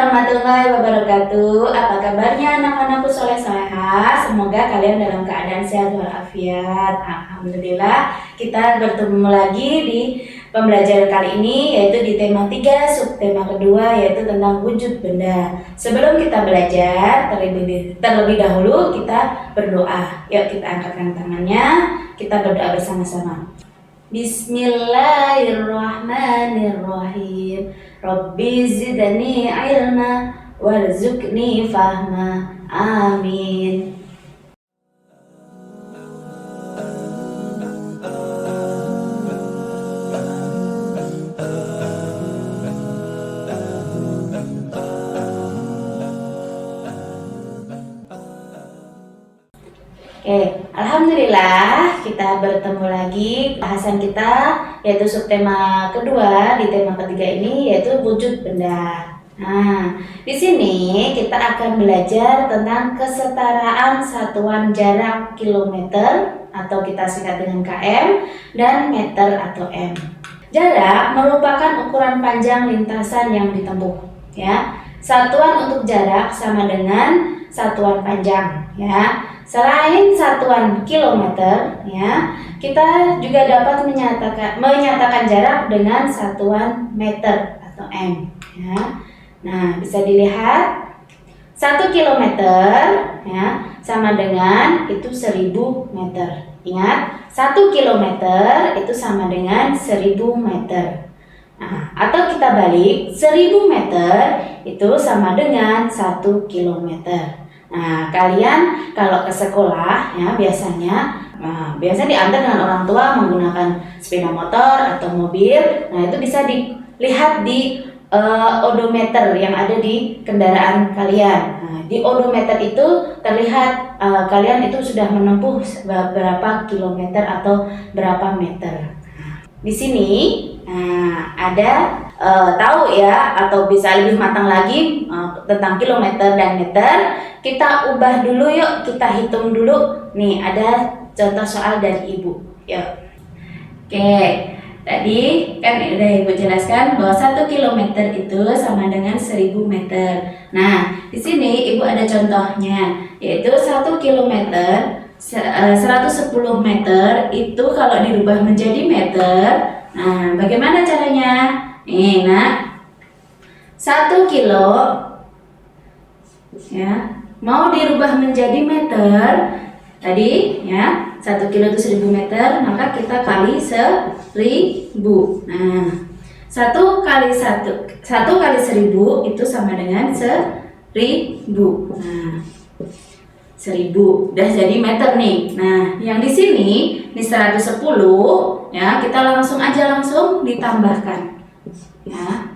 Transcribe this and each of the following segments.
warahmatullahi wabarakatuh. Apa kabarnya anak-anakku soleh solehah? Semoga kalian dalam keadaan sehat walafiat. Alhamdulillah, kita bertemu lagi di pembelajaran kali ini, yaitu di tema 3, subtema kedua, yaitu tentang wujud benda. Sebelum kita belajar, terlebih dahulu kita berdoa. Yuk kita angkatkan tangannya, kita berdoa bersama-sama. Bismillahirrahmanirrahim. Rabbi zidni ilma warzuqni fahma. Amin. Alhamdulillah kita bertemu lagi bahasan kita, yaitu subtema kedua di tema ketiga ini, yaitu wujud benda. Nah, di sini kita akan belajar tentang kesetaraan satuan jarak kilometer atau kita singkat dengan km dan meter atau m. Jarak merupakan ukuran panjang lintasan yang ditempuh, ya. Satuan untuk jarak sama dengan satuan panjang, ya. Selain satuan kilometer, ya, kita juga dapat menyatakan jarak dengan satuan meter atau m, ya. Nah, bisa dilihat 1 kilometer, ya, sama dengan itu 1000 meter. Ingat, 1 kilometer itu sama dengan 1000 meter. Nah, atau kita balik, 1000 meter itu sama dengan 1 kilometer. Nah, kalian kalau ke sekolah, ya, biasanya diantar dengan orang tua menggunakan sepeda motor atau mobil. Nah, itu bisa dilihat di odometer yang ada di kendaraan kalian. Nah, di odometer itu terlihat kalian itu sudah menempuh berapa kilometer atau berapa meter. Di sini ada tahu ya, atau bisa lebih matang lagi tentang kilometer dan meter. Kita ubah dulu yuk, kita hitung dulu. Nih ada contoh soal dari ibu. Yuk. Oke, tadi kan udah ibu jelaskan bahwa 1 kilometer itu sama dengan 1000 meter. Nah, di sini ibu ada contohnya, yaitu 1 kilometer 110 meter itu kalau dirubah menjadi meter. Nah, bagaimana caranya? Nih, nak, 1 kilo, ya, mau dirubah menjadi meter. Tadi, ya, 1 kilo itu 1000 meter, maka kita kali 1000. Nah, 1 kali 1000 itu sama dengan 1000. Nah, 1000 udah jadi meter nih. Nah, yang di sini ini 110, ya, kita langsung ditambahkan, ya.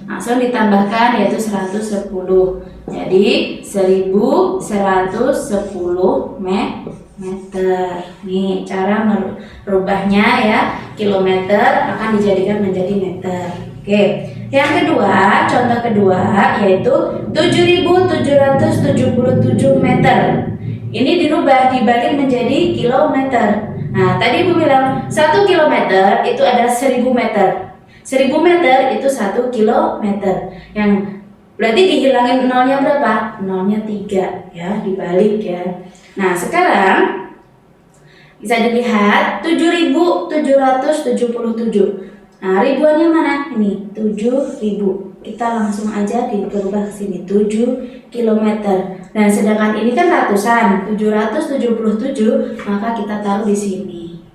Langsung ditambahkan, yaitu 110. Jadi 1110 meter. Nih cara merubahnya, ya. Kilometer akan dijadikan menjadi meter. Oke. Yang kedua, contoh kedua, yaitu 7777 meter. Ini dirubah, dibalik menjadi kilometer. Nah, tadi ibu bilang 1 kilometer itu ada 1000 meter. 1000 meter itu 1 kilometer. Yang berarti dihilangin nolnya berapa? Nolnya 3, ya, dibalik, ya. Nah, sekarang bisa dilihat 7777. Nah, ribuannya mana? Ini 7000. Kita langsung aja dirubah ke sini 7 kilometer. Dan sedangkan ini kan ratusan, 777, maka kita taruh di sini.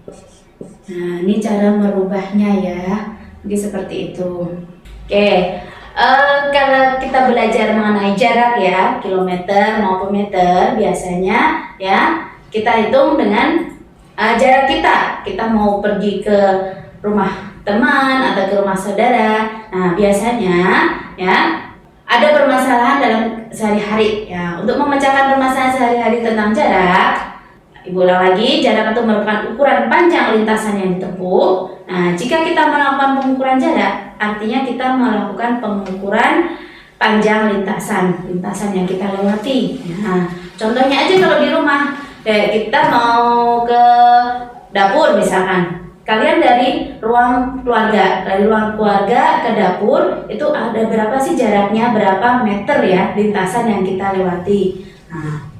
Nah, ini cara merubahnya, ya. Jadi seperti itu. Oke, kalau kita belajar mengenai jarak, ya, kilometer maupun meter, biasanya, ya, kita hitung dengan jarak kita. Kita mau pergi ke rumah teman atau ke rumah saudara. Nah, biasanya, ya, ada permasalahan dalam sehari-hari, ya. Untuk memecahkan permasalahan sehari-hari tentang jarak, ibu ulang lagi, jarak itu merupakan ukuran panjang lintasan yang ditempuh. Nah, jika kita melakukan pengukuran jarak, artinya kita melakukan pengukuran panjang lintasan yang kita lewati. Nah, contohnya aja kalau di rumah, kita mau ke dapur misalkan, kalian dari ruang keluarga ke dapur itu ada berapa sih jaraknya, berapa meter ya lintasan yang kita lewati. Nah,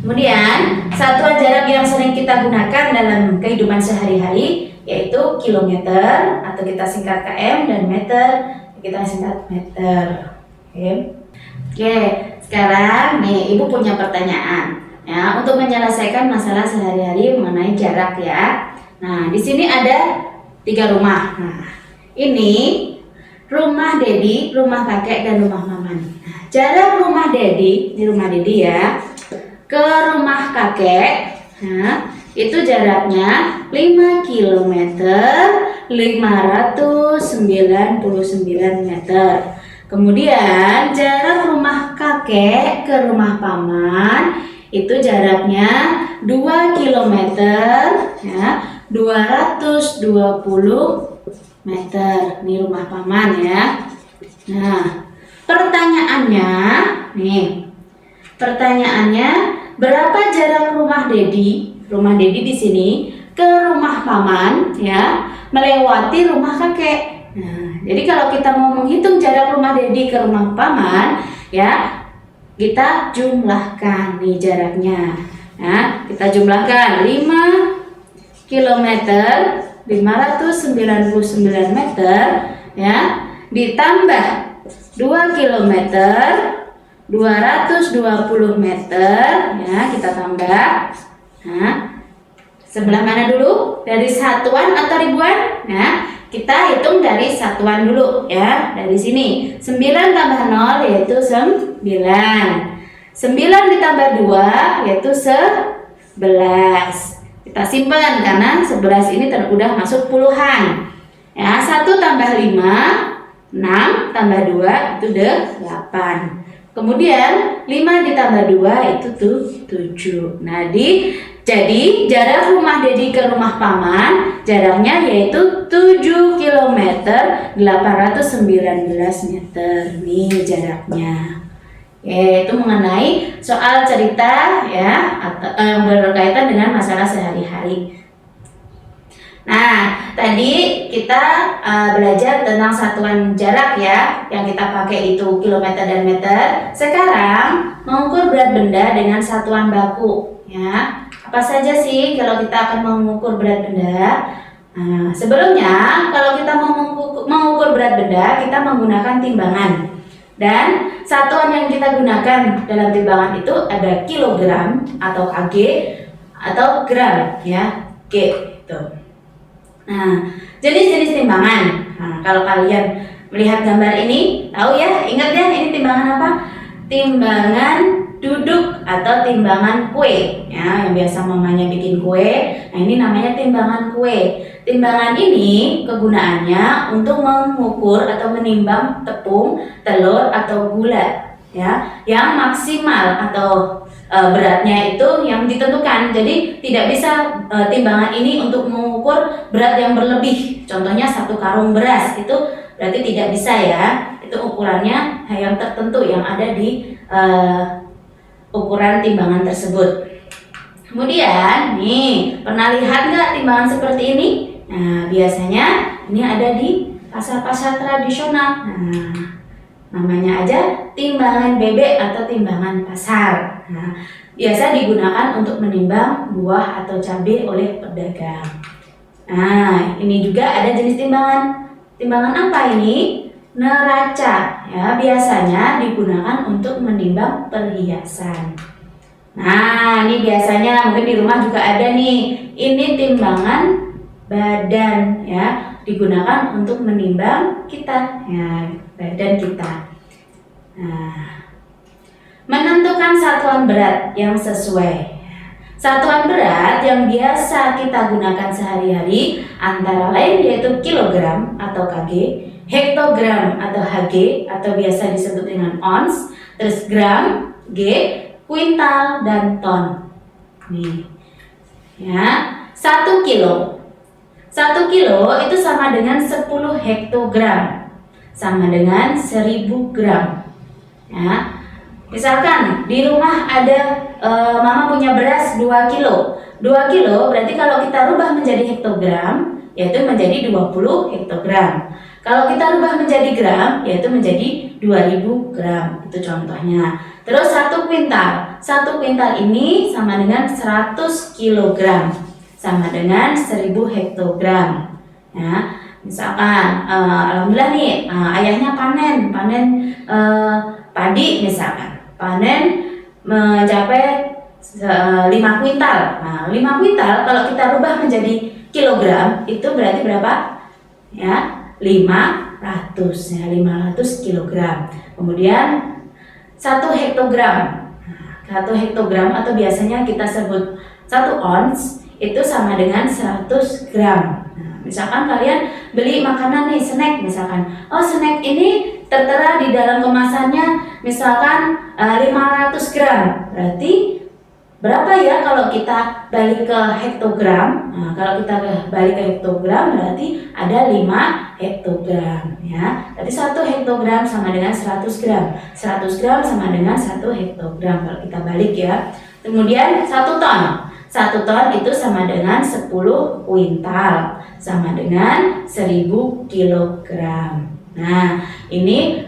kemudian satuan jarak yang sering kita gunakan dalam kehidupan sehari-hari yaitu kilometer atau kita singkat km, dan meter kita singkat meter. Oke, sekarang nih Ibu punya pertanyaan ya untuk menyelesaikan masalah sehari-hari mengenai jarak ya. Nah, di sini ada 3 rumah. Nah, ini rumah Dedi, rumah kakek, dan rumah Maman. Nah, jarak rumah Dedi, ini rumah Dedi ya, ke rumah kakek, nah, itu jaraknya 5 km 599 meter. Kemudian jarak rumah kakek ke rumah paman itu jaraknya 2 km ya, 220 meter. Ini rumah paman ya. Nah, pertanyaannya berapa jarak rumah Dedi di sini ke rumah paman ya, melewati rumah kakek. Nah, jadi kalau kita mau menghitung jarak rumah Dedi ke rumah paman ya, kita jumlahkan nih jaraknya. Nah, kita jumlahkan 5 km 599 meter ya, ditambah 2 km 220 meter ya, kita tambah. Nah, sebelah mana dulu? Dari satuan atau ribuan? Nah, kita hitung dari satuan dulu ya. Dari sini 9 tambah 0 yaitu 9. 9 ditambah 2 yaitu 11. Kita simpan karena 11 ini udah masuk puluhan. Ya, 1 tambah 5, 6 tambah 2 itu 8. Kemudian 5 ditambah 2 itu 7. Nah, jadi jarak rumah Dedi ke rumah paman jaraknya yaitu 7 km 819 meter. Nih jaraknya. Itu mengenai soal cerita ya, atau yang berkaitan dengan masalah sehari-hari. Nah, tadi kita belajar tentang satuan jarak ya, yang kita pakai itu kilometer dan meter. Sekarang mengukur berat benda dengan satuan baku ya. Apa saja sih kalau kita akan mengukur berat benda? Nah, sebelumnya kalau kita mau mengukur berat benda, kita menggunakan timbangan. Dan satuan yang kita gunakan dalam timbangan itu ada kilogram atau kg atau gram ya, G itu. Nah, jenis-jenis timbangan. Nah, kalau kalian melihat gambar ini, tahu ya, ingat ya, ini timbangan apa? Timbangan duduk atau timbangan kue ya, yang biasa mamanya bikin kue. Nah, ini namanya timbangan kue. Timbangan ini kegunaannya untuk mengukur atau menimbang tepung, telur atau gula ya, yang maksimal atau beratnya itu yang ditentukan. Jadi tidak bisa timbangan ini untuk mengukur berat yang berlebih. Contohnya 1 karung beras itu berarti tidak bisa ya. Itu ukurannya yang tertentu yang ada di ukuran timbangan tersebut. Kemudian nih, pernah lihat nggak timbangan seperti ini? Nah, biasanya ini ada di pasar-pasar tradisional. Nah, namanya aja timbangan bebek atau timbangan pasar. Nah, biasa digunakan untuk menimbang buah atau cabai oleh pedagang. Nah, ini juga ada jenis timbangan. Timbangan apa ini? Neraca. Ya, biasanya digunakan untuk menimbang perhiasan. Nah, ini biasanya mungkin di rumah juga ada nih. Ini timbangan badan ya, digunakan untuk menimbang kita ya, badan kita. Nah, menentukan satuan berat yang sesuai. Satuan berat yang biasa kita gunakan sehari-hari antara lain yaitu kilogram atau kg, hektogram atau hg atau biasa disebut dengan ons, terus gram, g, kuintal, dan ton. Nih ya, 1 kilo. 1 kilo itu sama dengan 10 hektogram, sama dengan 1000 gram. Ya, misalkan di rumah ada Mama punya beras 2 kilo. 2 kilo berarti kalau kita rubah menjadi hektogram, yaitu menjadi 20 hektogram. Kalau kita rubah menjadi gram, yaitu menjadi 2000 gram. Itu contohnya. Terus 1 kuintal. 1 kuintal ini sama dengan 100 kilogram. Sama dengan 1000 hektogram. Ya, misalkan, alhamdulillah nih, ayahnya panen padi misalkan. Panen mencapai 5 kuintal. Nah, 5 kuintal kalau kita rubah menjadi kilogram itu berarti berapa? Ya, 500 ya, 500 kilogram. Kemudian 1 hektogram. Nah, 1 hektogram atau biasanya kita sebut 1 ons itu sama dengan 100 gram. Nah, misalkan kalian beli makanan nih, snack misalkan. Oh, snack ini tertera di dalam kemasannya misalkan 500 gram. Berarti berapa ya kalau kita balik ke hektogram? Nah, kalau kita balik ke hektogram berarti ada 5 hektogram ya. Berarti 1 hektogram sama dengan 100 gram. 100 gram sama dengan 1 hektogram kalau kita balik ya. Kemudian 1 ton. 1 ton itu sama dengan 10 kuintal. Sama dengan 1000 kilogram. Nah, ini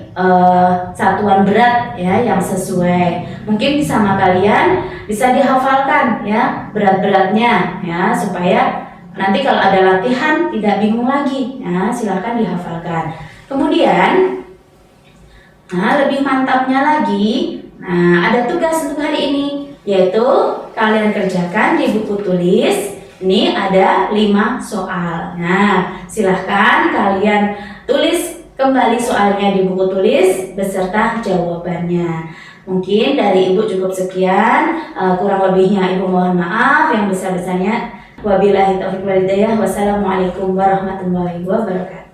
satuan berat ya yang sesuai. Mungkin sama kalian bisa dihafalkan ya berat-beratnya ya supaya nanti kalau ada latihan tidak bingung lagi ya, silahkan dihafalkan. Kemudian lebih mantapnya lagi, ada tugas untuk hari ini yaitu kalian kerjakan di buku tulis. Ini ada 5 soal. Nah, silahkan kalian tulis kembali soalnya di buku tulis beserta jawabannya. Mungkin dari Ibu cukup sekian, kurang lebihnya Ibu mohon maaf, yang besar-besarnya wabillahi taufiq wal hidayah. Wassalamualaikum warahmatullahi wabarakatuh.